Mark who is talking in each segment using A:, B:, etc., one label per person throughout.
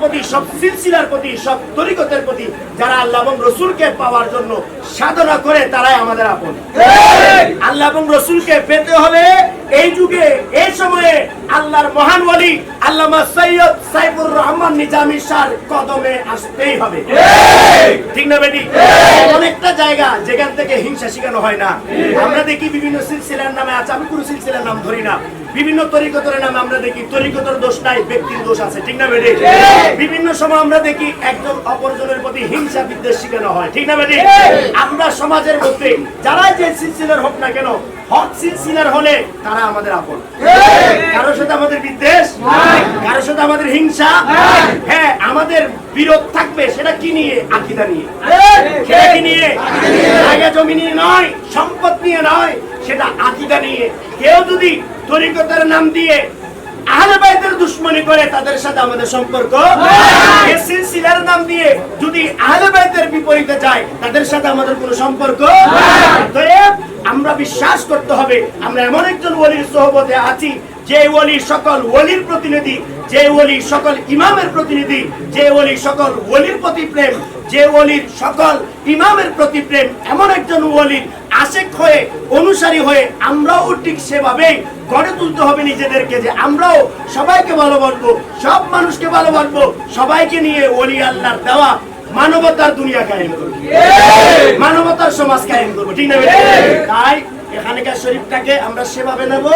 A: প্রতি সব সিলসিলার প্রতি সব তরিকতের প্রতি যারা আল্লাহ এবং রসুলকে পাওয়ার জন্য সাধনা করে তারাই আমাদের আপন। আল্লাহ এবং রসুলকে পেতে হলে এই যুগে এই সময়ে আল্লাহর মহান ওয়ালি আল্লামা সৈয়দ সাইফুর রহমান নিজামী শাহর কদমে আসতেই হবে। ঠিক না বেটি? অনেকটা জায়গা যেখান থেকে হিংসা শিখানো হয় না। আমরা দেখি বিভিন্ন সিলসিলার নামে আছে, আমি কোনো সিলসিলার নাম ধরি না, বিভিন্ন তরিকতের নামে আমরা দেখি তরিকতের দোষ নাই, ব্যক্তির দোষ আছে। ঠিক না বেটি? বিভিন্ন সময় আমরা দেখি একজন অপরজনের প্রতি হিংসা বিদ্বেষ শিখানো হয়। ঠিক না বেটি? আমরা সমাজের মধ্যে যারা যে সিলসিলার হোক না কেন, হক সিলসিলার হলে তারা আমাদের আপন। কারোর সাথে আমাদের বিদ্বেষ, কারোর সাথে আমাদের হিংসা, হ্যাঁ আমাদের বিরোধ থাকবে। সেটা কি নিয়ে? আকীদা নিয়ে। সেটা কি নিয়ে? জায়গা জমি নিয়ে নয়, সম্পদ নিয়ে নয়, সেটা আকীদা নিয়ে। কেউ যদি তরিকতের নাম দিয়ে আহলে বাইতের দুশমনি করে তাদের সাথে আমাদের সম্পর্ক, এই সিলসিলার নাম দিয়ে যদি আহলে বাইতের বিপরীতে যায় তাদের সাথে আমাদের কোনো সম্পর্ক। অতএব আমরা বিশ্বাস করতে হবে আমরা এমন একজন ওলির সোহবতে আছি যে ওলি সকল ওলির প্রতিনিধি, যে ওলি সকল ইমামের প্রতিনিধি, যে ওলি সকল ওলির প্রতি প্রেম, যে ওলির সকল ইমামের প্রতি প্রেম, এমন একজন ওলির আশেক হয়ে অনুসারী হয়ে আমরাও ঠিক সেভাবেই গড়ে তুলতে হবে নিজেদেরকে, যে আমরাও সবাইকে ভালোবাসবো, সব মানুষকে ভালোবাসবো, সবাইকে নিয়ে ওলি আল্লাহর দেওয়া মানবতার দুনিয়া কায়েম করব, মানবতার সমাজ কায়েম করব। ঠিক না? তাই এখানকার শরীফটাকে আমরা সেভাবে নেব।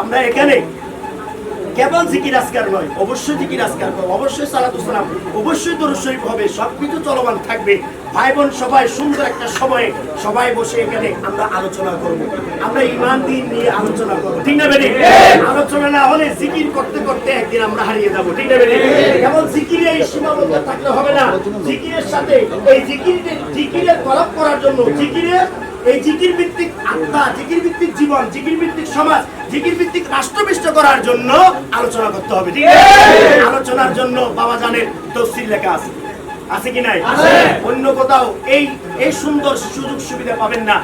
A: আমরা এখানে কেবল জিকির আজকার নয়, অবশ্যই জিকির আজকার করব, অবশ্যই সালাতু সালাম, অবশ্যই দরুদ শরীফ হবে, সবকিছু চলমান থাকবে। ভাই বোন সবাই সুন্দর একটা সময়ে সবাই বসে এখানে আমরা আলোচনা করব, আমরা ঈমান দ্বীন নিয়ে আলোচনা করব। ঠিক না বেটি? আলোচনা না হলে জিকির করতে করতে একদিন আমরা হারিয়ে যাব। ঠিক না বেটি? কেবল জিকিরে এই সীমাবদ্ধ থাকলে হবে না। জিকিরের সাথে এই জিকিরের তলব করার জন্য এই জিকির ভিত্তিক আত্মা, জিকির ভিত্তিক জীবন, জিকির ভিত্তিক সমাজ, জিকির ভিত্তিক রাষ্ট্রবিষ্ট করার জন্য আলোচনা করতে হবে। ঠিক আছে? আলোচনার জন্য বাবা জানের তফসির লেখা আছে, আছে কি নাই? অন্য কোথাও এই সুন্দর সুযোগ সুবিধা পাবেন না।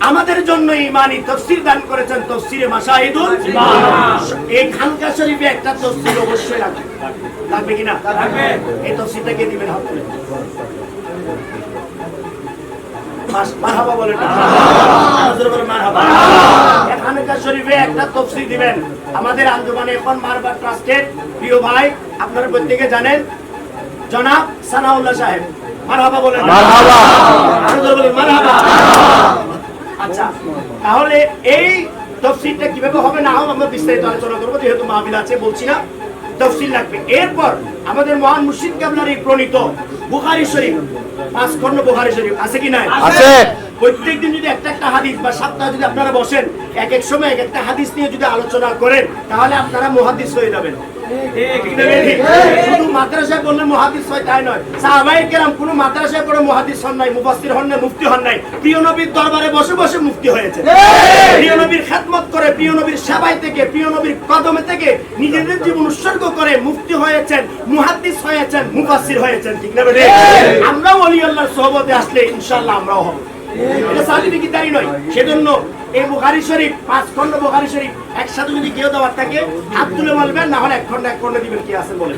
A: আমাদের জন্য ইমানি তফসির দান করেছেন তফসিরে মাশাহিদুল ইমান। এই খানকা শরীফে একটা তফসির অবশ্যই লাগবে, লাগবে কিনা? লাগবে। এই তফসিরটা কে দিবেন? হাত তুলে মারহাবা বলেন না, মারহাবা। খানকা শরীফে একটা তফসির দিবেন আমাদের আঞ্জুমানে এখন মারবা ট্রাস্টের প্রিয় ভাই, আপনারা প্রত্যেকে জানেন, জনাব সানাউল্লাহ সাহেব। মারহাবা বলেন, মারহাবা। আনন্দ বলেন, মারহাবা। আচ্ছা, তাহলে এই তফসিরটা কিভাবে হবে না হবে আমরা বিস্তারিত আলোচনা করবো, যেহেতু মাহফিল আছে বলছি না, তফসিল লাগবে। এরপর আমাদের মহান মুর্শিদ কেবলার এই প্রণীত বুখারী শরীফ, 5 খণ্ড বুখারী শরীফ আছে কি নাই? আছে। প্রত্যেকদিন যদি একটা একটা হাদিস বা সপ্তাহে যদি আপনারা বসেন এক এক সময় এক একটা হাদিস নিয়ে যদি আলোচনা করেন তাহলে আপনারা মুহাদ্দিস হয়ে যাবেন। শুধু মাদ্রাসায় বললে মুহাদ্দিস হয় তাই নয়। সাহাবায়ে কেরাম কোনো মাদ্রাসায় পড়ে মুহাদ্দিস হন নাই, মুফাসসির হন নাই, মুফতি হন নাই, প্রিয় নবীর দরবারে বসে বসে মুফতি হয়েছে। প্রিয় নবীর খেদমত করে, প্রিয় নবীর সেবায় থেকে, প্রিয় নবীর কদমে থেকে নিজেদের জীবন উৎসর্গ করে মুফতি হয়েছেন, মুহাদ্দিস হয়েছেন, মুফাসসির হয়েছেন। ঠিক না বেটি? আমরাও ওলি আল্লাহর সোহবতে আসলে ইনশাআল্লাহ আমরাও হব। এটা সার্টিফিকেট দাঁড়ি নয়। সেজন্য এই বুখারী শরীফ, 5 খণ্ড বুখারী শরীফ একসাথে যদি কেউ দেওয়ার থাকে হাত তুলে বলবেন, না হলে এক খণ্ড দিবেন। কি আছে বলেন?